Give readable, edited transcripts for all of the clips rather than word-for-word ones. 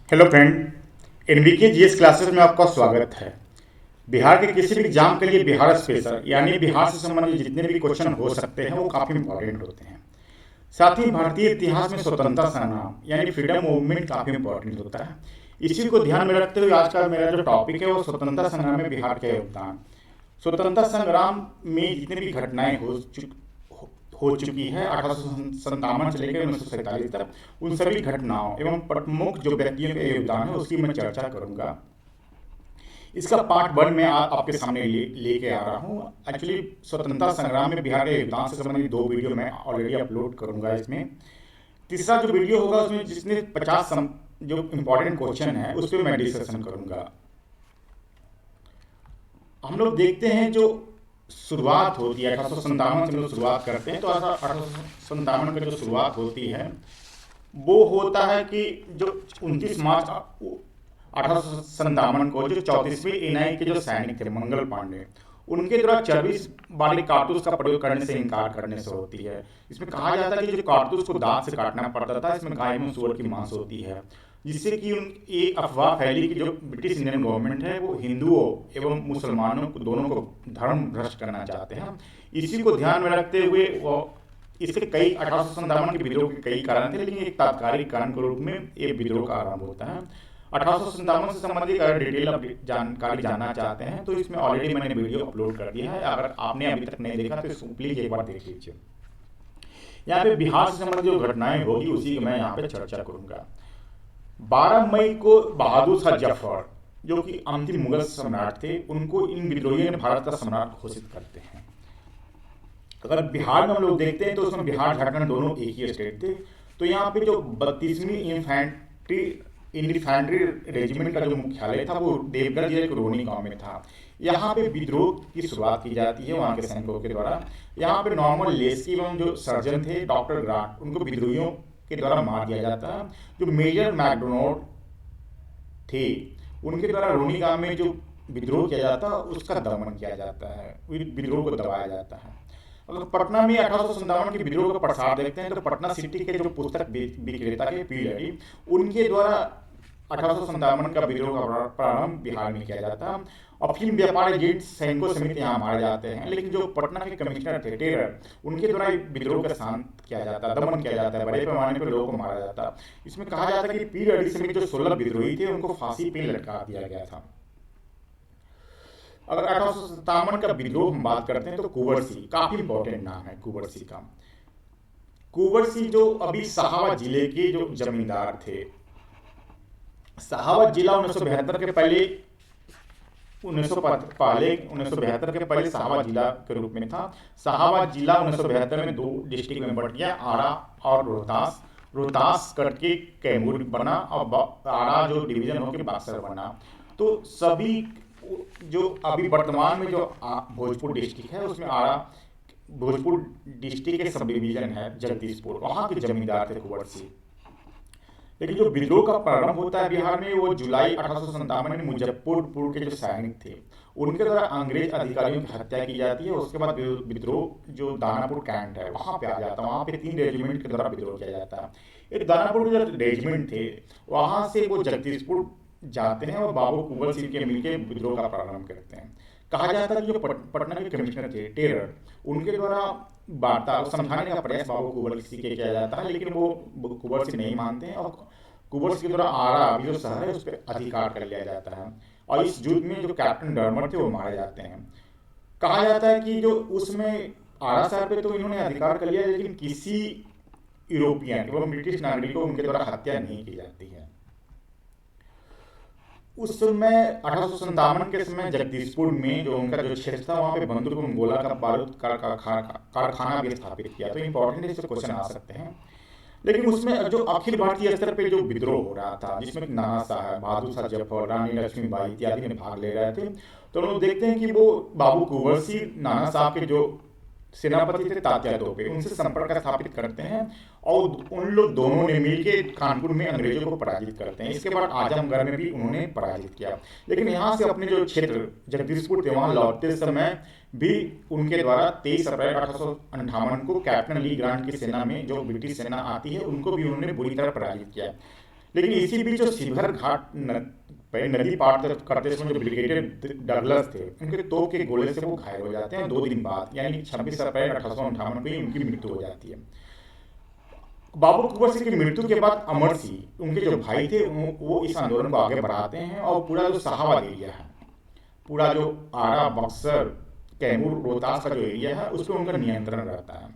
Hello friend, एनवीके GS classes में आपका स्वागत है। बिहार के किसी भी एग्जाम के लिए बिहार स्पेशल यानी बिहार से संबंधित जितने भी क्वेश्चन हो सकते हैं वो काफ़ी इंपॉर्टेंट होते हैं। साथ ही भारतीय इतिहास में स्वतंत्रता संग्राम यानी फ्रीडम मूवमेंट काफ़ी इंपॉर्टेंट होता है। इसी को ध्यान में रखते हुए आज का मेरा जो टॉपिक है वो स्वतंत्रता संग्राम में बिहार का योगदान। स्वतंत्रता संग्राम में जितनी भी घटनाएं हो चुकी है 1857 से लेकर 1947 तक, उन सभी घटनाओं एवं प्रमुख जो व्यक्तियों का योगदान है उसकी मैं चर्चा करूंगा। इसका पार्ट वन में आपके सामने लेके आ रहा हूँ। एक्चुअली स्वतंत्रता संग्राम में बिहार के योगदान से संबंधित दो वीडियो मैं ऑलरेडी अपलोड करूंगा। इसमें तीसरा जो वीडियो होगा उसमें जिसने 50 जो इंपॉर्टेंट क्वेश्चन है उस पर मैं डिस्कशन करूंगा। हम लोग देखते हैं जो शुरुआत होती है 1857 से हम लोग शुरुआत करते हैं, तो 1857 की जो शुरुआत होती है वो होता है कि जो 29 मार्च 1857 को जो 34वीं एनआई के जो सैनिक थे मंगल पांडे, उनके द्वारा 24 वाले कारतूस का प्रयोग करने से इनकार करने से होती है। इसमें कहा जाता है कि जो कारतूस को दांत से काटना पड़ता था, इसमें गाय में सूअर की मांस होती है, जिससे कि ये अफवाह फैली कि जो ब्रिटिश इंडियन गवर्नमेंट है वो हिंदुओं एवं मुसलमानों को दोनों को धर्म भ्रष्ट करना चाहते हैं। इसी को ध्यान में रखते हुए वो इसके कई 1857 के विद्रोह के कई कारण थे, लेकिन एक तात्कालिक कारण के रूप में ये विद्रोह का आरंभ होता है। 1857 से संबंधित अगर डिटेल जानकारी जानना चाहते हैं तो इसमें ऑलरेडी मैंने वीडियो अपलोड कर दिया है। अगर आपने अभी तक नहीं देखा तो प्लीज एक बार देख लीजिए। यहाँ पे बिहार से संबंधित जो घटनाएं होगी उसी की मैं यहाँ पे चर्चा करूंगा। 12 मई को बहादुर शाह जफर, जो कि अंतिम मुगल सम्राट थे, उनको इन विद्रोहियों ने भारत का सम्राट घोषित करते हैं। अगर बिहार में हम लोग देखते हैं तो उसमें बिहार झारखंड दोनों एक ही स्टेट थे। तो यहाँ पे जो 32वीं इन्फैंट्री रेजिमेंट का जो मुख्यालय था वो देवगढ़ जिले के रोहनी गांव में था। यहाँ पे विद्रोह की शुरुआत की जाती है वहाँ के सैनिकों के द्वारा। यहाँ पे नॉर्मल लेस्की एवं जो सर्जन थे डॉक्टर ग्रांट, उनको विद्रोहियों के द्वारा मार दिया जाता है। जो मेजर मैकडोनाल्ड थे उनके द्वारा रोहनी गांव में जो विद्रोह किया जाता है उसका दमन किया जाता है, विद्रोह को दबाया जाता है। अगर पटना में 1857 के विद्रोह का प्रसार देखते हैं तो पटना सिटी के जो पुस्तक विक्रेता के पीलरी, उनके द्वारा 1857 का विद्रोह का प्रारंभ बिहार में किया जाता है। और फिल्म व्यापार एजेंट सैनिकों समेत यहाँ मारे जाते हैं, लेकिन जो पटना के कमिश्नर थे टेरर, उनके द्वारा विद्रोह का शांत किया जाता है, दमन किया जाता है, बड़े पैमाने पर लोगों को मारा जाता है। इसमें कहा जाता है कि पीलरी समेत जो 16 विद्रोही थे उनको फांसी पे लटका दिया गया था। अगर 1857 का विद्रोह हम बात करते हैं तो कुंवर सिंह काफी इंपॉर्टेंट नाम है कुंवर सिंह का। कुंवर सिंह जो अभी सहावत जिले के जो जमींदार थे। सहावत जिला 1972 के पहले 1972 के पहले सहावत जिला के रूप में था। सहावत जिला 1972 में दो डिस्ट्रिक्ट में बंट गया, आरा और रोहतास। रोहतास कट के कैमूर बना और आरा जो डिवीजन होकर बक्सर बना। तो सभी जो अभी वर्तमान में जो भोजपुर डिस्ट्रिक्ट है उसमें आरा भोजपुर डिस्ट्रिक्ट के सब डिवीजन है जगदीशपुर, वहाँ के जमींदार थे कुंवर सिंह। लेकिन जो विद्रोह का प्रारंभ होता है बिहार में वो जुलाई 1857 में मुजफ्फरपुर के जो सैनिक थे उनके द्वारा अंग्रेज अधिकारियों की हत्या की जाती है। उसके बाद विद्रोह जो दानापुर कैंट है वहाँ पे आ जाता है। वहाँ पे 3 रेजिमेंट के द्वारा विद्रोह किया जाता है। एक दानापुर के जो रेजिमेंट थे वहाँ से वो जगदीशपुर जाते हैं और बाबू कुंवर सिंह के मिलकर विद्रोह का प्रारंभ करते हैं। कहा जाता है कि जो पटना के कमिश्नर थे टेरर, उनके द्वारा वार्ता समझाने का प्रयास बाबू कुंवर सिंह के किया जाता है, लेकिन वो कुंवर सिंह नहीं मानते हैं और कुंवर सिंह के द्वारा आरा अभी जो शहर है उस पर अधिकार कर लिया जाता है। और इस युद्ध में जो कैप्टन डरमर थे वो मारे जाते हैं। कहा जाता है कि जो उसमें आरा शहर पे तो इन्होंने अधिकार कर लिया, लेकिन किसी यूरोपियन एवं ब्रिटिश नागरिकों उनके द्वारा हत्या नहीं की जाती है। उस समय 1857 के समय जगदीशपुर में जो उनका जो क्षेत्र था वहाँ पे बंदूक एवं गोला का बारूद कारखाना भी स्थापित किया। तो इंपॉर्टेंट इससे क्वेश्चन आ सकते हैं। लेकिन उसमें जो अखिल भारतीय स्तर पे जो विद्रोह हो रहा था जिसमें नाना साहब, बहादुर शाह जफर, रानी लक्ष्मीबाई इत्यादि में भाग ले रहे थे, तो लोग देखते हैं कि वो बाबू कुंवर सिंह नाना साहब के जो सेनापति थे तात्या तोपे, उनसे संपर्क स्थापित करते हैं और उन लोग दोनों ने मिलकर कानपुर में अंग्रेजों को पराजित करते हैं। इसके बाद आजमगढ़ में भी उन्होंने पराजित किया। लेकिन यहाँ से अपने जो क्षेत्र जगदीशपुर थे वहाँ लौटते समय भी उनके द्वारा 23 अप्रैल 1858 को कैप्टन ली ग्रांट की सेना में जो ब्रिटिश सेना आती है उनको भी उन्होंने बुरी तरह पराजित किया। लेकिन इसी बीच जो शिवहर घाट नदी पार करते समय जो ब्रिगेडियर डगलस थे, उनके तोप के गोले से वो घायल हो जाते हैं। 2 दिन बाद यानी 26 अप्रैल 1858 को ही उनकी मृत्यु हो जाती है। बाबू कुंवर सिंह की मृत्यु के बाद अमर सिंह, उनके जो भाई थे, वो इस आंदोलन को आगे बढ़ाते हैं और पूरा जो शाहाबाद एरिया है, पूरा जो आरा, बक्सर, कैमूर, रोहतास का जो एरिया है, उस पर उनका नियंत्रण रहता है।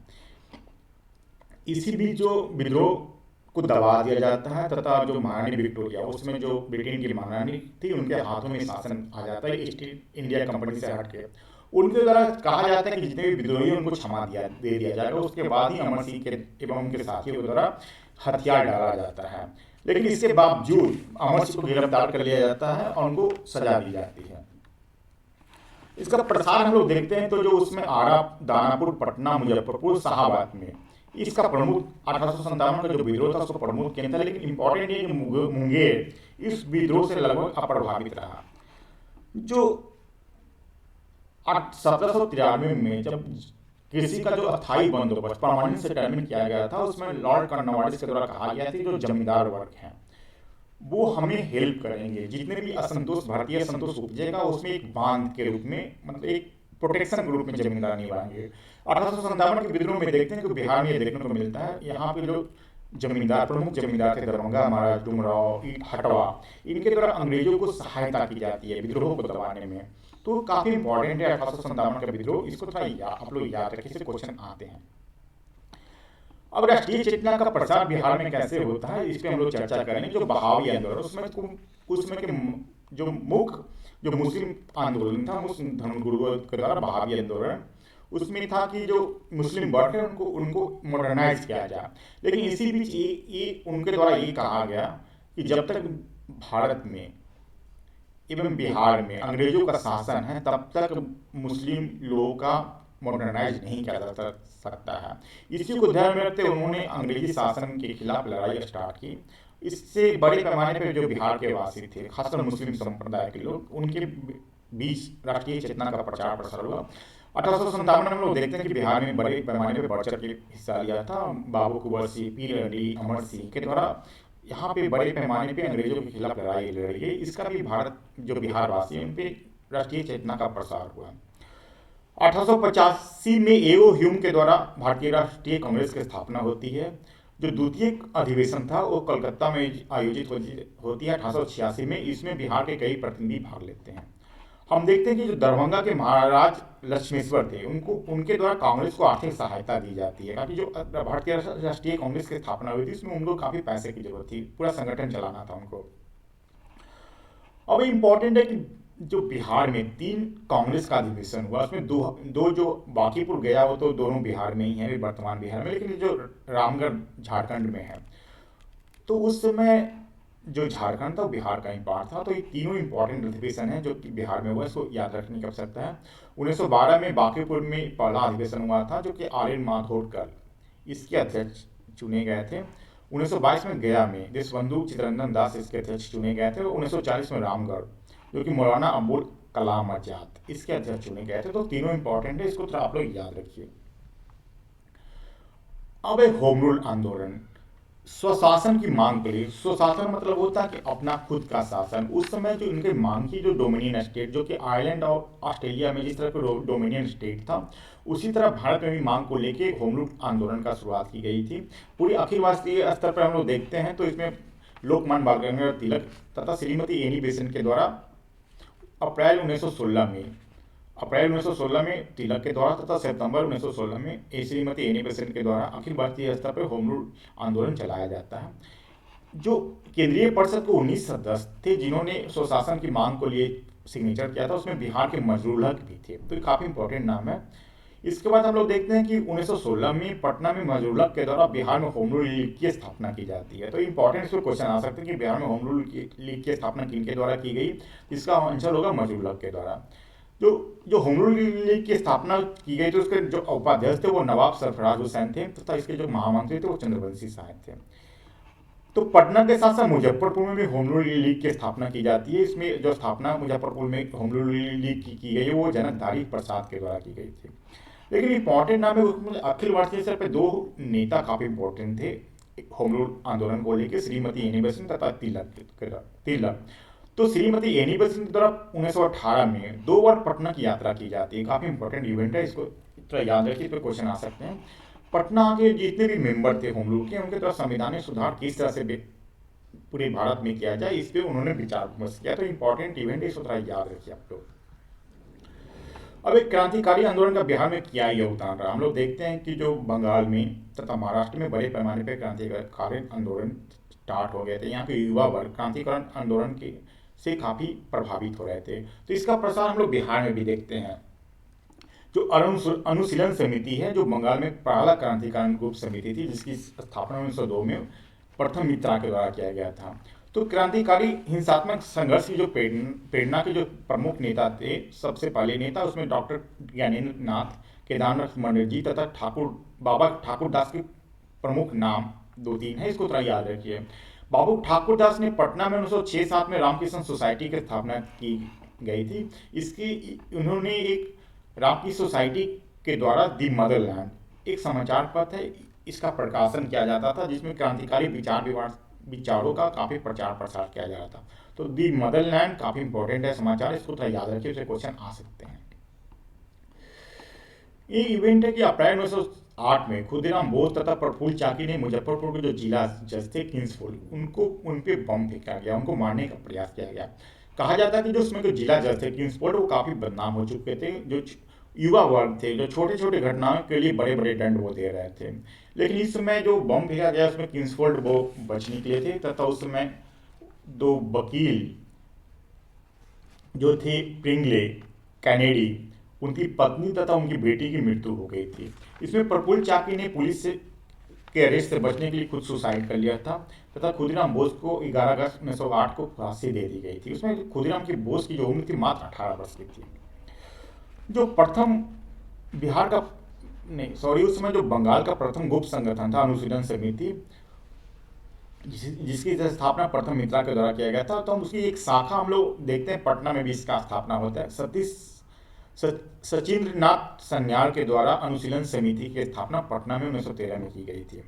इसी बीच जो विद्रोह को दबा दिया जाता है तथा जो महारानी विक्टोरिया, उसमें जो ब्रिटेन की महारानी थी, उनके हाथों में शासन आ जाता है ईस्ट इंडिया कंपनी से हट के। उनके द्वारा कहा जाता है कि जितने भी विद्रोही उनको क्षमा दे दिया जाएगा। उसके बाद ही अमर सिंह के एवं उनके साथियों के द्वारा हथियार डाला जाता है। लेकिन इसके बावजूद अमर सिंह को गिरफ्तार कर लिया जाता है और उनको सजा दी जाती है। इसका प्रसार हम लोग देखते हैं तो जो उसमें आरा, दानापुर, पटना, मुजफ्फरपुर, शाहाबाद में इसका प्रमुख 1857 का जो विद्रोह था उसका प्रमुख केंद्र था। लेकिन इंपॉर्टेंट ये कि मुंगेर इस विद्रोह से लगभग अप्रभावित रहा। जो 1793 में जब कृषि का जो अस्थायी बंदोबस्त परमानेंट सेटलमेंट किया गया था, उसमें लॉर्ड कॉर्नवालिस के द्वारा कहा गया था जो जमींदार वर्ग हैं वो हमें हेल्प करेंगे, जितने भी असंतोष, भारतीय असंतोष उपजेगा उसमें एक बांध के रूप में, मतलब एक प्रोटेक्शन के रूप में जमींदार निभाएंगे। 1857 के विद्रोह में देखते हैं कि बिहार में ये देखने को मिलता है। यहाँ पे जो जमींदार, प्रमुख जमींदार थे, दरभंगा महाराज, डुमराव, हटवा, इनके द्वारा अंग्रेजों को सहायता की जाती है विद्रोह को दबाने में। तो काफी इंपॉर्टेंट है 1857 का विद्रोह। इसको थोड़ा आप लोग याद रखिए, इससे क्वेश्चन आते हैं। अब राष्ट्रीय चेतना का प्रचार बिहार में कैसे होता है, इस पे हम लोग चर्चा करेंगे। जो बहावी आंदोलन, उसमें के जो मुख्य जो मुस्लिम आंदोलन था, मुस्लिम धर्मगुरुओं के द्वारा बहावी आंदोलन, उसमें था कि जो मुस्लिम वर्ग है उनको मॉडर्नाइज किया जाए। लेकिन इसी बीच ये उनके द्वारा ये कहा गया कि जब तक भारत में एवं बिहार में अंग्रेजों का शासन है तब तक मुस्लिम लोगों का मॉडर्नाइज नहीं किया जा सकता है। इसी को ध्यान में रखते उन्होंने अंग्रेजी शासन के खिलाफ लड़ाई स्टार्ट की। इससे बड़े पैमाने पर जो बिहार के वासी थे, खासकर मुस्लिम संप्रदाय के लोग, उनके बीच राष्ट्रीय चेतना का प्रचार प्रसार हुआ। 1857 में हम लोग देखते हैं कि बिहार में बड़े पैमाने पर बढ़ चढ़ के हिस्सा लिया था। बाबू कुंवर सिंह, पीर अली, अमर सिंह के द्वारा यहाँ पे बड़े पैमाने पे अंग्रेजों के खिलाफ लड़ाई लड़ी गई। इसका भी भारत जो बिहार वासी है उन पे राष्ट्रीय चेतना का प्रसार हुआ। 1885 में एओ ह्यूम के द्वारा भारतीय राष्ट्रीय कांग्रेस की स्थापना होती है। जो द्वितीय अधिवेशन था वो कलकत्ता में आयोजित होती है 1886 में। इसमें बिहार के कई प्रतिनिधि भाग लेते हैं। हम देखते हैं कि जो दरभंगा के महाराज लक्ष्मेश्वर थे, उनके द्वारा कांग्रेस को आर्थिक सहायता दी जाती है। काफी जो भारतीय राष्ट्रीय कांग्रेस की स्थापना हुई थी उसमें उनको काफी पैसे की जरूरत थी, पूरा संगठन चलाना था उनको। अब इंपॉर्टेंट है कि जो बिहार में 3 कांग्रेस का अधिवेशन हुआ, उसमें दो जो बांकीपुर गया वो तो दोनों बिहार में ही है, वर्तमान बिहार में, लेकिन जो रामगढ़ झारखंड में है, तो उस समय जो झारखंड था वो बिहार का ही पार्ट था। तो ये तीनों इंपॉर्टेंट अधिवेशन है जो कि बिहार में हुआ, इसको याद रखने की आवश्यकता है। 1912 में बांकीपुर में पहला अधिवेशन हुआ था जो कि आर्यन माथोडकर इसके अध्यक्ष चुने गए थे। 1922 में गया में देशबंधु चित्तरंजन दास इसके अध्यक्ष चुने गए थे। 1940 में रामगढ़ जो कि मौलाना अबुल कलाम आजाद इसके अध्यक्ष चुने गए थे। तो तीनों इंपॉर्टेंट है, इसको थोड़ा आप लोग याद रखिए। अब एक होम रूल आंदोलन, स्वशासन की मांग के लिए। स्वशासन मतलब होता है कि अपना खुद का शासन। उस समय जो इनके मांग की जो डोमिनियन स्टेट, जो कि आयरलैंड और ऑस्ट्रेलिया में जिस तरह का डोमिनियन स्टेट था, उसी तरह भारत में भी मांग को लेके होम रूल आंदोलन का शुरुआत की गई थी। पूरी अखिल भारतीय स्तर पर हम लोग देखते हैं तो इसमें लोकमान्य बाल गंगाधर तिलक तथा श्रीमती एनी बेसेंट के द्वारा अप्रैल 1916 में तिलक के द्वारा तथा सितंबर 1916 में श्रीमती एनी बेसेंट के द्वारा अखिल भारतीय स्तर पर होम रूल आंदोलन चलाया जाता है। जो केंद्रीय परिषद को 19 सदस्य थे जिन्होंने स्वशासन की मांग को लिए सिग्नेचर किया था, उसमें बिहार के मजरूल हक भी थे। तो काफी इंपॉर्टेंट नाम है। इसके बाद हम लोग देखते हैं कि 1916 में पटना में मजरूल हक के द्वारा बिहार में होम रूल लीग की स्थापना की जाती है। तो इंपॉर्टेंट इसमें क्वेश्चन आ सकते हैं कि बिहार में होम रूल लीग की स्थापना किनके द्वारा की गई, इसका आंसर होगा मजरूल हक के द्वारा। जो होम रूल लीग की स्थापना की गई थी उसके जो उपाध्यक्ष थे वो नवाब सरफराज हुसैन थे तथा इसके जो महामंत्री थे वो चंद्रवंशी साहब थे। तो पटना के साथ साथ मुजफ्फरपुर में भी होम रूल लीग की स्थापना की जाती है। इसमें जो स्थापना मुजफ्फरपुर में होम रूल लीग की गई है वो जनकधारी प्रसाद के द्वारा की गई थी। लेकिन इंपॉर्टेंट नाम है, अखिल भारतीय स्तर पर 2 नेता काफी इंपॉर्टेंट थे। होम रूल आंदोलन को लेकर श्रीमती एनी बेसेंट तथा तिलक। तो श्रीमती एनी बेसेंट के द्वारा 1918 में 2 बार पटना की यात्रा की जाती है। काफी इंपॉर्टेंट इवेंट है, इसको थोड़ा याद रखिए, इस पर क्वेश्चन आ सकते हैं। पटना के जितने भी मेंबर थे होम रूल के, उनके द्वारा संवैधानिक सुधार किस तरह से पूरे भारत में किया जाए, इस पे उन्होंने विचार विमर्श किया। तो इंपॉर्टेंट इवेंट है, इसको थोड़ा याद रखिए आप लोग। अब एक क्रांतिकारी आंदोलन का बिहार में क्या योगदान रहा, हम लोग देखते हैं कि जो बंगाल में तथा महाराष्ट्र में बड़े पैमाने पर क्रांतिकारी आंदोलन स्टार्ट हो गए थे। यहाँ के युवा वर्ग क्रांतिकारी आंदोलन के से काफी प्रभावित हो रहे थे। तो इसका प्रसार हम लोग बिहार में भी देखते हैं। जो अनुशीलन समिति है, जो बंगाल में पहला क्रांतिकारी ग्रुप समिति थी, जिसकी स्थापना 1902 में प्रथम मित्रा के द्वारा किया गया था। तो क्रांतिकारी हिंसात्मक संघर्ष की जो प्रेरणा के जो प्रमुख नेता थे, सबसे पहले नेता उसमें डॉक्टर ज्ञानेन्द्र नाथ, केदारनाथ मंडल जी तथा बाबा ठाकुर दास के प्रमुख नाम 2-3 है, इसको थोड़ा याद रखिए। बाबू ठाकुर दास ने पटना में 1906-07 में रामकृष्ण सोसाइटी की स्थापना की गई थी। इसकी उन्होंने एक रामकृष्ण सोसाइटी के द्वारा दी मदरलैंड एक समाचार पत्र है, इसका प्रकाशन किया जाता था, जिसमें क्रांतिकारी विचारों का काफी प्रचार प्रसार किया जा रहा था। तो दी मदरलैंड काफी इंपॉर्टेंट है समाचार, इसको थोड़ा याद रखिए, उससे क्वेश्चन आ सकते हैं। ये इवेंट है कि अप्रैल 1908 में खुदीराम बोस तथा प्रफुल्ल चाकी ने मुजफ्फरपुर के जो जिला जज थे किंग्सफोर्ड, उन पे बम फेंका गया, उनको मारने का प्रयास किया गया। कहा जाता है कि जो उसमें जो जिला जज थे किंग्सफोर्ड, वो काफी बदनाम हो चुके थे। जो युवा वर्ग थे, जो छोटे छोटे घटनाओं के लिए बड़े बड़े दंड वो दे रहे थे। लेकिन इस समय जो बम फेंका गया उसमें किंग्सफोर्ड वो बच निकले थे, तथा उस समय 2 वकील जो थे प्रिंगले कैनेडी, उनकी पत्नी तथा उनकी बेटी की मृत्यु हो गई थी। इसमें प्रफुल्ल चाकी ने पुलिस के अरेस्ट से बचने के लिए खुद सुसाइड कर लिया था, तथा खुदीराम बोस को 11 अगस्त 1908 को फांसी दे दी गई थी। उसमें खुदीराम की बोस की जो उम्र थी मात्र 18 वर्ष की थी। जो प्रथम बिहार का नहीं सॉरी उस समय जो बंगाल का प्रथम गुप्त संगठन था अनुशीलन समिति, जिसकी स्थापना प्रथम मित्रा के द्वारा किया गया था। तो हम उसकी एक शाखा हम लोग देखते हैं, पटना में भी इसका स्थापना होता है। सचिंद्र नाथ सन्याल के द्वारा अनुशीलन समिति की स्थापना पटना में 1913 में की गई थी।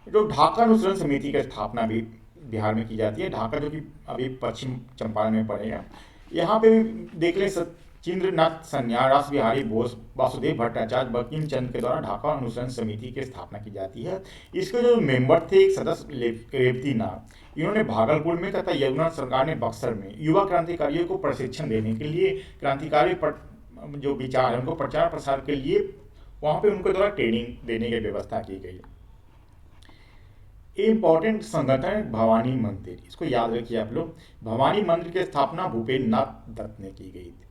जो ढाका अनुशीलन समिति की स्थापना भी बिहार में की जाती है। ढाका जो कि अभी पश्चिम चंपारण में पड़ेगा। यहाँ पे देख लें, सचिंद्र नाथ सन्याल, रास बिहारी बोस, वासुदेव भट्टाचार्य, बंकिम चंद्र के द्वारा ढाका अनुशीलन समिति की स्थापना की जाती है। इसके जो मेंबर थे, एक सदस्य रेवती नाथ, इन्होंने भागलपुर में तथा यमुना सरकार ने बक्सर में युवा क्रांतिकारियों को प्रशिक्षण देने के लिए क्रांतिकारी जो विचार है उनको प्रचार प्रसार के लिए वहां पे उनके द्वारा ट्रेनिंग देने की व्यवस्था की गई। इंपॉर्टेंट संगठन है भवानी मंदिर, इसको याद रखिए आप लोग। भवानी मंदिर की स्थापना भूपेन्द्र नाथ दत्त ने की गई थी।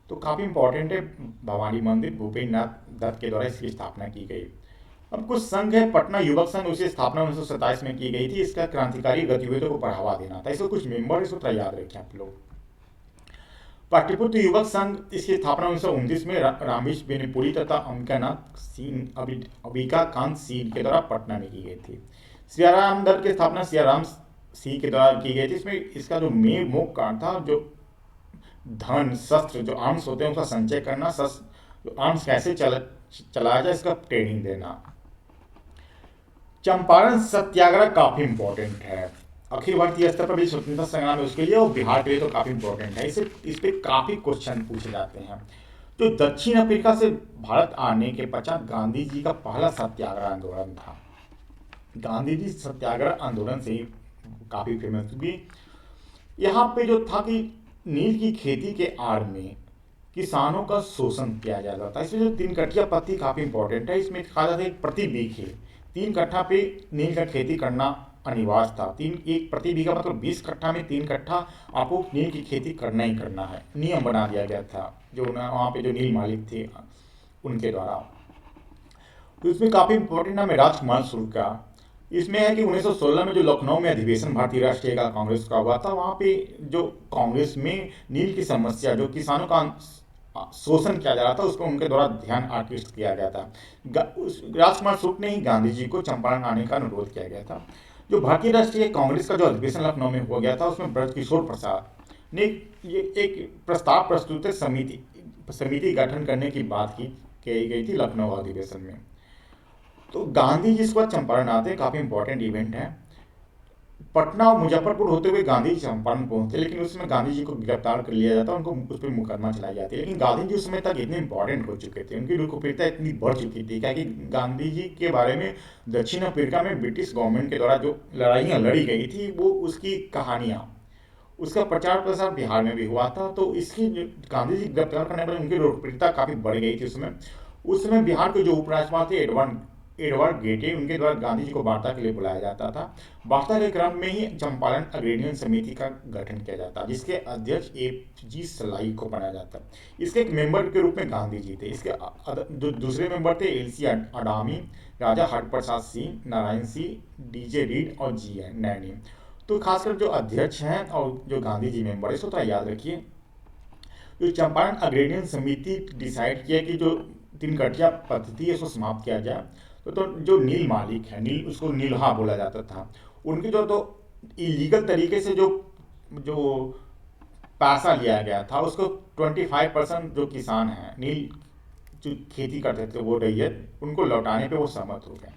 तो काफी इंपॉर्टेंट है भवानी मंदिर, भूपेन्द्र नाथ दत्त के द्वारा इसकी स्थापना की गई। अब कुछ संघ है, पटना युवक संघ, उसकी स्थापना 1927 में की गई थी। इसका क्रांतिकारी गतिविधियों को बढ़ावा देना था। इसको कुछ मेंबर इसको याद रखें आप लोग। पाटलिपुत्र युवक संघ, इसकी स्थापना 1929 में रामेश बेनीपुरी तथा अंबिका कांत सिंह के द्वारा पटना में की गई थी। सियाराम दल की स्थापना सियाराम सिंह के द्वारा की गई थी। इसमें इसका जो मेन मुख्य कारण था, जो धन शस्त्र जो आर्म्स होते हैं उसका संचय करना, जो आर्म्स कैसे चलाया जाए इसका ट्रेनिंग देना। चंपारण सत्याग्रह काफी इंपॉर्टेंट है, अखिल भारतीय स्तर पर भी स्वतंत्रता संग्राम है उसके लिए, और बिहार के लिए तो काफी इंपॉर्टेंट है। इस पे काफी क्वेश्चन पूछे जाते हैं। तो दक्षिण अफ्रीका से भारत आने के पश्चात गांधी जी का पहला सत्याग्रह आंदोलन था। गांधी जी सत्याग्रह आंदोलन से ही काफी फेमस हुई। यहाँ पे जो था कि नील की खेती के आड़ में किसानों का शोषण किया जाता था। इसमें जो 3 कट्ठिया पत्ती काफी इंपॉर्टेंट है। इसमें कहा जाता है प्रति बीघे 3 कट्ठा पे नील का खेती करना अनिवार्य था। एक प्रति बीघा मतलब 20 कट्ठा में 3 कट्ठा आपको नील की खेती करना ही करना है, नियम बना दिया गया था जो वहाँ पे जो नील मालिक थे उनके द्वारा। तो इसमें काफी इंपॉर्टेंट नाम है राजकुमार शुक्ल का। इसमें है कि 1916 में जो लखनऊ में अधिवेशन भारतीय राष्ट्रीय कांग्रेस का हुआ था, वहाँ पे जो कांग्रेस में नील की समस्या, जो किसानों का शोषण किया जा रहा था, उसको उनके द्वारा ध्यान आकृष्ट किया गया था। राजकुमार शुक्ल ने ही गांधी जी को चंपारण आने का अनुरोध किया गया था। जो भारतीय राष्ट्रीय कांग्रेस का जो अधिवेशन लखनऊ में हो गया था, उसमें ब्रजकिशोर प्रसाद ने ये एक प्रस्ताव प्रस्तुत समिति गठन करने की बात की गई थी लखनऊ अधिवेशन में। तो गांधी जी इसके बाद चंपारण आते हैं, काफ़ी इंपॉर्टेंट इवेंट है। पटना और मुजफ्फरपुर होते हुए गांधी जी चंपारण पहुंचते, लेकिन उसमें गांधी जी को गिरफ्तार कर लिया जाता है, उनको उस पर मुकदमा चलाई जाती है। लेकिन गांधी जी उस समय तक इतने इंपॉर्टेंट हो चुके थे, उनकी लोकप्रियता इतनी बढ़ चुकी थी, क्या कि गांधी जी के बारे में दक्षिण अफ्रीका में ब्रिटिश गवर्नमेंट के द्वारा जो लड़ाइयाँ लड़ी गई थी, वो उसकी कहानियाँ, उसका प्रचार प्रसार बिहार में भी हुआ था। तो इसकी गांधी जी गिरफ्तार करने पर उनकी लोकप्रियता काफ़ी बढ़ गई थी उस समय बिहार के जो उपराज्यपाल थे एडवर्ड गेटे, उनके द्वारा गांधी जी को वार्ता के लिए बुलाया जाता था। वार्ता के क्रम में ही चंपारण अग्रणी समिति का गठन किया जाता, जिसके अध्यक्ष एफ.जी. सलाई को बनाया जाता। इसके एक मेंबर के रूप में गांधी जी थे। इसके जो दूसरे मेंबर थे एल.सी. अडामी, राजा हरप्रसाद सिंह, नारायण सिंह, डी.जे. रीड और जी.एन. नैनी। तो खासकर जो अध्यक्ष हैं और जो गांधी जी मेंबर है, इसको थोड़ा याद रखिए। जो चंपारण अग्रणी समिति डिसाइड किया कि जो तीन गठिया पद्धति है इसको समाप्त किया जाए। तो जो नील मालिक है, नील उसको नीलहा बोला जाता था, उनके जो तो इलीगल तरीके से जो जो पैसा लिया गया था, उसको 25% जो किसान हैं नील जो खेती करते थे वो रैयत, उनको लौटाने पे वो सहमत हो गए।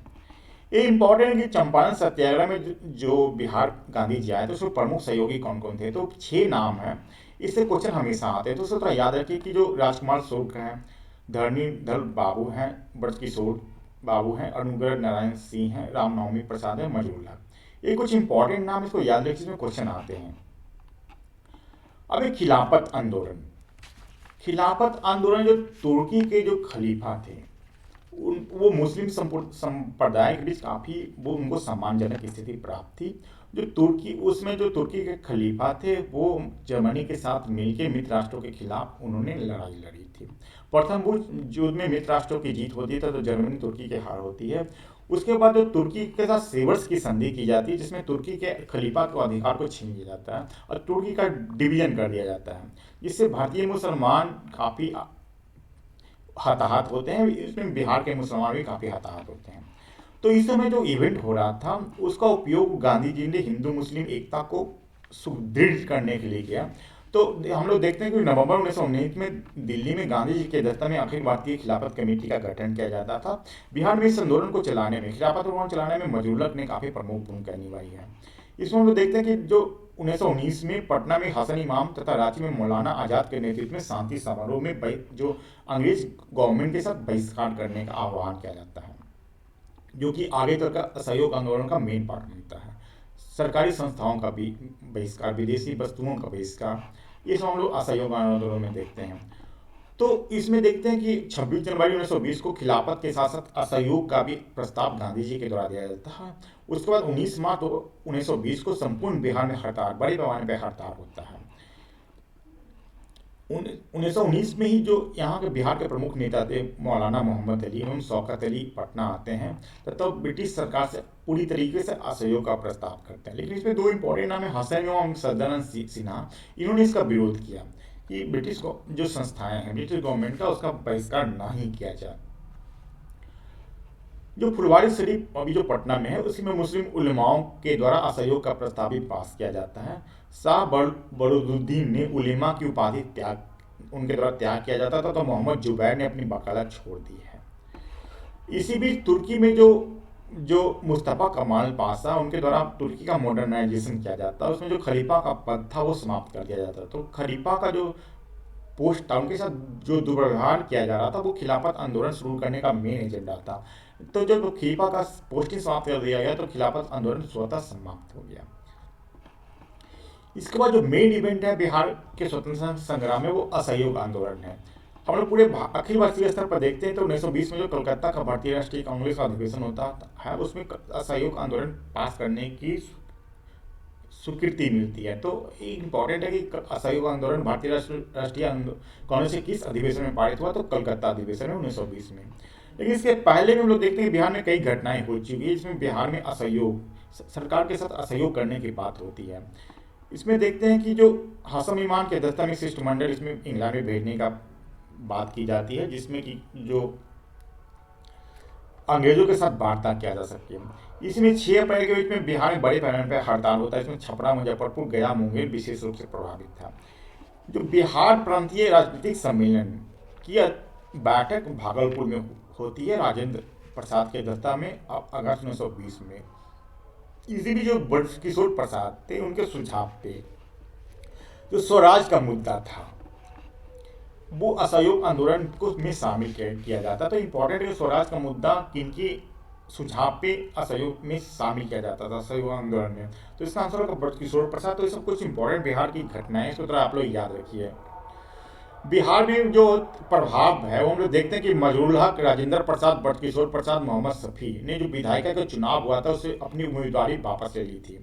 ये इंपॉर्टेंट है कि चंपारण सत्याग्रह में जो बिहार गांधी जी आए तो उसमें प्रमुख सहयोगी कौन कौन थे, तो 6 नाम हैं। इससे क्वेश्चन हमेशा आते हैं, तो उसको थोड़ा याद रखिए कि जो राजकुमार शुक्ल हैं, धरणीधर बाबू हैं, ब्रजकिशोर बाबू हैं, अनुग्रह नारायण सिंह हैं, रामनवमी प्रसाद है, मजरूल्ला। ये कुछ इंपॉर्टेंट नाम, इसको याद रखिए, इसमें क्वेश्चन आते हैं। अब एक खिलाफत आंदोलन जो तुर्की के जो खलीफा थे, वो मुस्लिम संप्रदाय के बीच काफ़ी वो उनको सम्मानजनक स्थिति प्राप्त थी। जो तुर्की के खलीफा थे, वो जर्मनी के साथ मिलकर मित्र राष्ट्रों के खिलाफ उन्होंने लड़ाई लड़ी थी। प्रथम विश्व युद्ध में मित्र राष्ट्रों की जीत होती है तो जर्मनी तुर्की की हार होती है। उसके बाद जो तुर्की के साथ सेवर्स की संधि की जाती है, जिसमें तुर्की के खलीफा के अधिकार को छीन लिया जाता है और तुर्की का डिवीजन कर दिया जाता है, जिससे भारतीय मुसलमान काफ़ी हताहत होते हैं। इसमें बिहार के मुसलमान भी काफ़ी हताहत होते हैं। तो इस समय जो इवेंट हो रहा था, उसका उपयोग गांधी जी ने हिंदू मुस्लिम एकता को सुदृढ़ करने के लिए किया। तो हम लोग देखते हैं कि नवंबर 1919 में दिल्ली में गांधी जी की अध्यक्षता में अखिल भारतीय खिलाफत कमेटी का गठन किया जाता था। बिहार में इस आंदोलन को चलाने में, खिलाफत आंदोलन चलाने में मजरूलक ने काफ़ी प्रमुख भूमिका निभाई है। इसमें हम लोग देखते हैं कि जो 1919 में पटना में हसन इमाम तथा रांची में मौलाना आज़ाद के नेतृत्व में शांति समारोह में जो अंग्रेज गवर्नमेंट के साथ बहिष्कार करने का आह्वान किया जाता है, जो कि आगे तक का असहयोग आंदोलन का मेन पार्ट बनता है। सरकारी संस्थाओं का भी बहिष्कार, विदेशी वस्तुओं का बहिष्कार, ये सब हम लोग असहयोग आंदोलन में देखते हैं। तो इसमें देखते हैं कि 26 जनवरी 1920 को खिलाफत के साथ साथ असहयोग का भी प्रस्ताव गांधी जी के द्वारा दिया जाता है। उसके बाद 19 मार्च 1920 को संपूर्ण बिहार में हड़ताल, बड़े पैमाने पर हड़ताल होता है। 1919 में ही जो यहाँ के बिहार के प्रमुख नेता थे मौलाना मोहम्मद अली एवं शौकत अली पटना आते हैं तथा ब्रिटिश सरकार से पूरी तरीके से असहयोग का प्रस्ताव करते हैं। लेकिन इसमें दो इंपॉर्टेंट नाम है, हसन एवं सदानंद सिन्हा। इन्होंने इसका विरोध किया कि ब्रिटिश जो संस्थाएं हैं, ब्रिटिश गवर्नमेंट का, उसका बहिष्कार नहीं किया जाए। जो फुलवारी शरीफ अभी जो पटना में है, उसमें मुस्लिम उलेमाओं के द्वारा असहयोग का प्रस्ताव भी पास किया जाता है। शाह बरूदुद्दीन ने उलेमा की उपाधि उनके द्वारा त्याग किया जाता था, तो मोहम्मद जुबैर ने अपनी वकालत छोड़ दी है। इसी बीच तुर्की में जो मुस्तफ़ा कमाल पाशा, उनके द्वारा तुर्की का मॉडर्नाइजेशन किया जाता है। उसमें जो खलीफा का पद था वो समाप्त कर दिया जाता। तो खलीफा का जो पोस्ट था, उनके साथ जो दुर्व्यवहार किया जा रहा था, वो खिलाफत आंदोलन शुरू करने का मेन एजेंडा था। तो जब खलीफा का पोस्टिंग समाप्त कर दिया गया तो खिलाफत आंदोलन स्वतः समाप्त हो गया। इसके बाद जो मेन इवेंट है बिहार के स्वतंत्रता संग्राम में, वो असहयोग आंदोलन है। हम लोग पूरे अखिल भारतीय स्तर पर देखते हैं तो 1920 में जो कलकत्ता का भारतीय राष्ट्रीय कांग्रेस का अधिवेशन होता है, उसमें असहयोग आंदोलन पास करने की स्वीकृति मिलती है। तो इम्पॉर्टेंट है कि असहयोग आंदोलन भारतीय राष्ट्रीय कांग्रेस के किस अधिवेशन में पारित हुआ, तो कलकत्ता अधिवेशन में 1920 में। लेकिन इसके पहले भी हम लोग देखते हैं कि बिहार में कई घटनाएं हो चुकी है, जिसमें बिहार में असहयोग, सरकार के साथ असहयोग करने की बात होती है। इसमें देखते हैं कि जो हसन इमाम के अध्यक्षता में शिष्टमंडल इसमें इंग्लैंड में भेजने का बात की जाती है, जिसमें कि जो अंग्रेजों के साथ वार्ता किया जा सके। इसमें 6 अप्रैल के बीच में बिहार में बड़े पैमाने पर हड़ताल होता है। इसमें छपरा, मुजफ्फरपुर, गया, मुंगेर विशेष रूप से प्रभावित था। जो बिहार प्रांतीय राजनीतिक सम्मेलन की बैठक भागलपुर में होती है, राजेंद्र प्रसाद के अध्यक्षता में अगस्त 1920 में। इसी भी जो बृजकिशोर प्रसाद थे उनके सुझाव पे जो स्वराज का मुद्दा था वो असहयोग आंदोलन को में शामिल किया जाता। तो इम्पोर्टेंट है स्वराज का मुद्दा किनकी सुझाव पे असहयोग में शामिल किया जाता था असहयोग आंदोलन में। तो इसका आंसर होगा बृजकिशोर प्रसाद। तो ये सब कुछ इंपॉर्टेंट बिहार की घटनाएं इसको तरह आप लोग याद रखिए। बिहार में जो प्रभाव है वो हम लोग देखते हैं कि मजरूल हक, राजेंद्र प्रसाद, बृजकिशोर प्रसाद, मोहम्मद शफी ने जो विधायिका का चुनाव हुआ था उससे अपनी उम्मीदवारी वापस ले ली थी।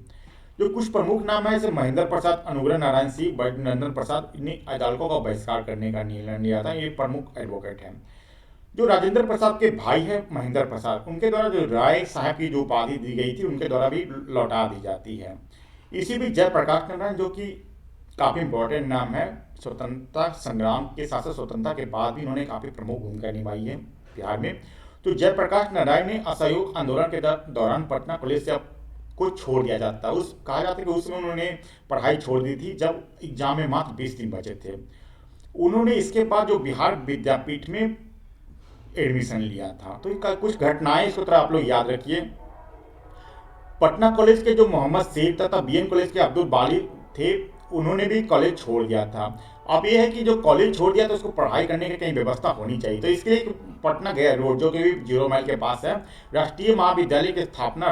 जो कुछ प्रमुख नाम है जैसे महेंद्र प्रसाद, अनुग्रह नारायण सिंह, बैद्यनाथ प्रसाद ने अदालतों का बहिष्कार करने का निर्णय लिया था। ये प्रमुख एडवोकेट हैं। जो राजेंद्र प्रसाद के भाई है महेंद्र प्रसाद, उनके द्वारा जो राय साहब की जो उपाधि दी गई थी उनके द्वारा भी लौटा दी जाती है। इसी भी जयप्रकाश नारायण जो कि काफ़ी इंपॉर्टेंट नाम है, स्वतंत्रता संग्राम के साथ साथ स्वतंत्रता के बाद भी इन्होंने काफ़ी प्रमुख भूमिका निभाई है बिहार में। तो जयप्रकाश नारायण ने असहयोग आंदोलन के दौरान पटना कॉलेज से को छोड़ दिया जाता है। उस कहा जाता है कि उसमें उन्होंने पढ़ाई छोड़ दी थी जब एग्जाम में मात्र 20 दिन बचे थे। उन्होंने इसके बाद जो बिहार विद्यापीठ में एडमिशन लिया था। तो कुछ घटनाएं इसको तरह आप लोग याद रखिए। पटना कॉलेज के जो मोहम्मद शेख तथा बीएन कॉलेज के अब्दुल बाली थे उन्होंने भी कॉलेज छोड़ दिया था। अब यह है कि जो कॉलेज छोड़ दिया तो उसको पढ़ाई करने की कहीं व्यवस्था होनी चाहिए। तो इसके लिए पटना गया रोड जो कि 0 माइल के पास है, राष्ट्रीय महाविद्यालय की स्थापना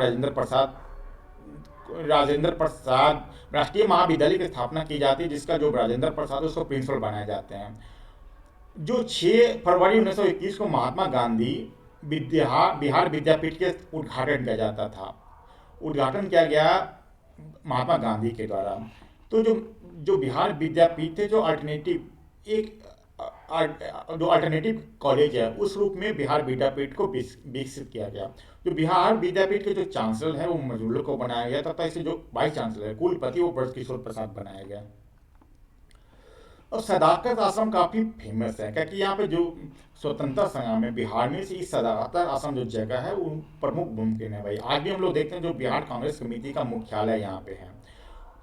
राष्ट्रीय महाविद्यालय की स्थापना की जाती है, जिसका जो राजेंद्र प्रसाद उसको प्रिंसिपल बनाए जाते हैं। जो 6 फरवरी 1921 को महात्मा गांधी बिहार विद्यापीठ के उद्घाटन किया जाता था। उद्घाटन किया गया महात्मा गांधी के द्वारा। तो जो बिहार विद्यापीठ थे जो अल्टरनेटिव कॉलेज है उस रूप में बिहार विद्यापीठ को विकसित किया गया। जो बिहार विद्यापीठ के जो चांसलर है वो मजरूल को बनाया गया तथा इसे जो वाइस चांसलर है कुलपति वो बृजकिशोर प्रसाद बनाया गया। और सदाकत आश्रम काफ़ी फेमस है क्योंकि यहाँ पे जो स्वतंत्रता संग्राम में बिहार में से इस सदाकत आश्रम जो जगह है वो प्रमुख भूमिका है भाई। आज भी हम लोग देखते हैं जो बिहार कांग्रेस कमेटी का मुख्यालय यहाँ पे है।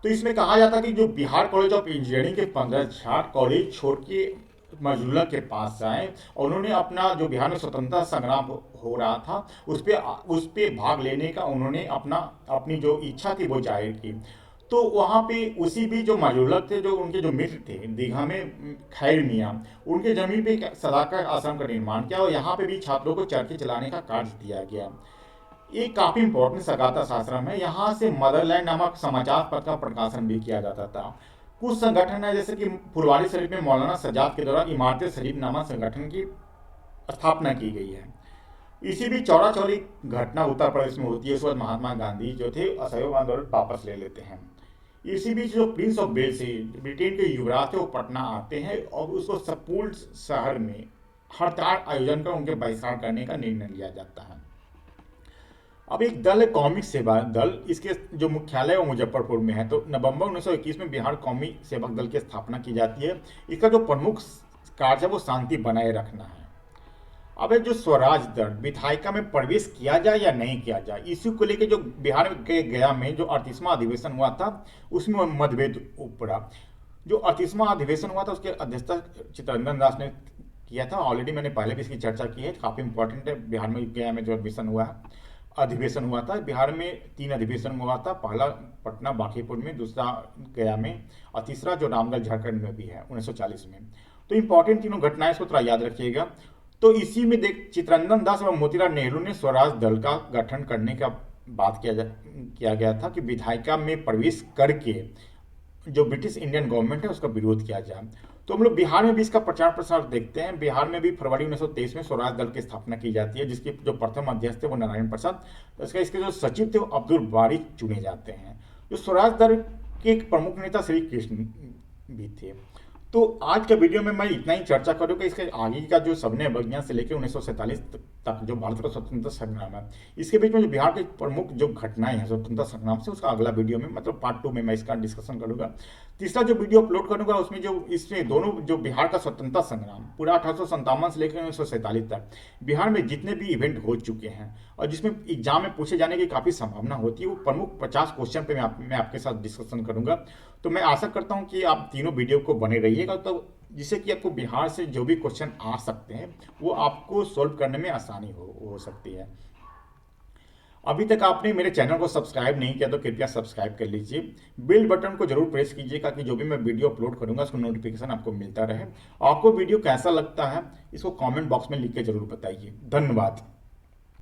तो इसमें कहा जाता है कि जो बिहार कॉलेज ऑफ इंजीनियरिंग के 15 छात्र कॉलेज छोड़ के मजरूला के पास जाए और उन्होंने अपना जो बिहार में स्वतंत्रता संग्राम हो रहा था उस पे भाग लेने का उन्होंने अपनी जो इच्छा थी वो जाहिर की। तो वहाँ पे उसी भी जो मजरूलक थे जो उनके जो मित्र थे दीघा में खैर मियाँ, उनके जमीन पे सदाकत आश्रम का निर्माण किया और यहाँ पे भी छात्रों को चरखे चलाने का कार्य दिया गया। ये काफ़ी इंपॉर्टेंट सदाकत आश्रम है। यहाँ से मदरलैंड नामक समाचार पत्र का प्रकाशन भी किया जाता था। कुछ संगठन है जैसे कि फुलवारी शरीफ में मौलाना सज्जाद के द्वारा इमारत शरीफ नामक संगठन की स्थापना की गई है। इसी भी चौरा चौरी घटना उत्तर प्रदेश में होती है। उस वक्त महात्मा गांधी जो थे असहयोग आंदोलन वापस ले लेते हैं। इसी बीच जो प्रिंस ऑफ वेल्स ब्रिटेन के युवराज थे वो पटना आते हैं और उसको संपूर्ण शहर में हड़ताल आयोजन कर उनके बहिष्कार करने का निर्णय लिया जाता है। अब एक दल है कौमी सेवा दल, इसके जो मुख्यालय वो मुजफ्फरपुर में है। तो नवंबर 1921 में बिहार कौमी सेवक दल की स्थापना की जाती है। इसका जो प्रमुख कार्य है वो शांति बनाए रखना है। अब जो स्वराज दल विधायिका में प्रवेश किया जाए या नहीं किया जाए इसी को लेकर जो बिहार के गया में जो 38वां अधिवेशन हुआ था उसमें मतभेद उपड़ा। जो 38वां अधिवेशन हुआ था उसके अध्यक्षता चित्तरंजन दास ने किया था। ऑलरेडी मैंने पहले भी इसकी चर्चा की है, काफ़ी इंपॉर्टेंट है। बिहार में गया में जो अधिवेशन हुआ था बिहार में 3 अधिवेशन हुआ था। पहला पटना बांकीपुर में, दूसरा गया में और तीसरा जो रामगढ़ झारखंड में भी है 1940 में। तो इंपॉर्टेंट तीनों घटनाएं इसको थोड़ा याद रखिएगा। तो इसी में चित्तरंजन दास और मोतीलाल नेहरू ने स्वराज दल का गठन करने का बात किया गया था कि विधायिका में प्रवेश करके जो ब्रिटिश इंडियन गवर्नमेंट है उसका विरोध किया जाए। तो हम लोग बिहार में भी इसका प्रचार प्रसार देखते हैं। बिहार में भी फरवरी 1923 में स्वराज दल की स्थापना की जाती है, जिसके जो प्रथम अध्यक्ष थे वो नारायण प्रसाद, इसके जो सचिव थे वो अब्दुल बारी चुने जाते हैं। जो स्वराज दल के एक प्रमुख नेता श्री कृष्ण भी थे। तो आज के वीडियो में मैं इतना ही चर्चा करूँगा। इसके आगे का जो सबने अवज्ञा से लेकर 1947 तक जो भारत का स्वतंत्रता संग्राम है, इसके बीच में जो बिहार के प्रमुख जो घटनाएं हैं स्वतंत्रता संग्राम से, उसका अगला वीडियो में मतलब पार्ट 2 में मैं इसका डिस्कशन करूँगा। तीसरा जो वीडियो अपलोड करूँगा उसमें जो इसमें दोनों जो बिहार का स्वतंत्रता संग्राम पूरा 1857 से लेकर 1947 तक बिहार में जितने भी इवेंट हो चुके हैं और जिसमें एग्जाम में पूछे जाने की काफ़ी संभावना होती है, वो प्रमुख 50 क्वेश्चन पे मैं आपके साथ डिस्कशन करूँगा। तो मैं आशा करता हूँ कि आप तीनों वीडियो को बने रहिएगा। तो जिससे कि आपको बिहार से जो भी क्वेश्चन आ सकते हैं वो आपको सोल्व करने में आसानी हो सकती है। अभी तक आपने मेरे चैनल को सब्सक्राइब नहीं किया तो कृपया सब्सक्राइब कर लीजिए, बेल बटन को जरूर प्रेस कीजिएगा कि जो भी मैं वीडियो अपलोड करूंगा उसका नोटिफिकेशन आपको मिलता रहे। आपको वीडियो कैसा लगता है इसको कमेंट बॉक्स में लिख के जरूर बताइए। धन्यवाद।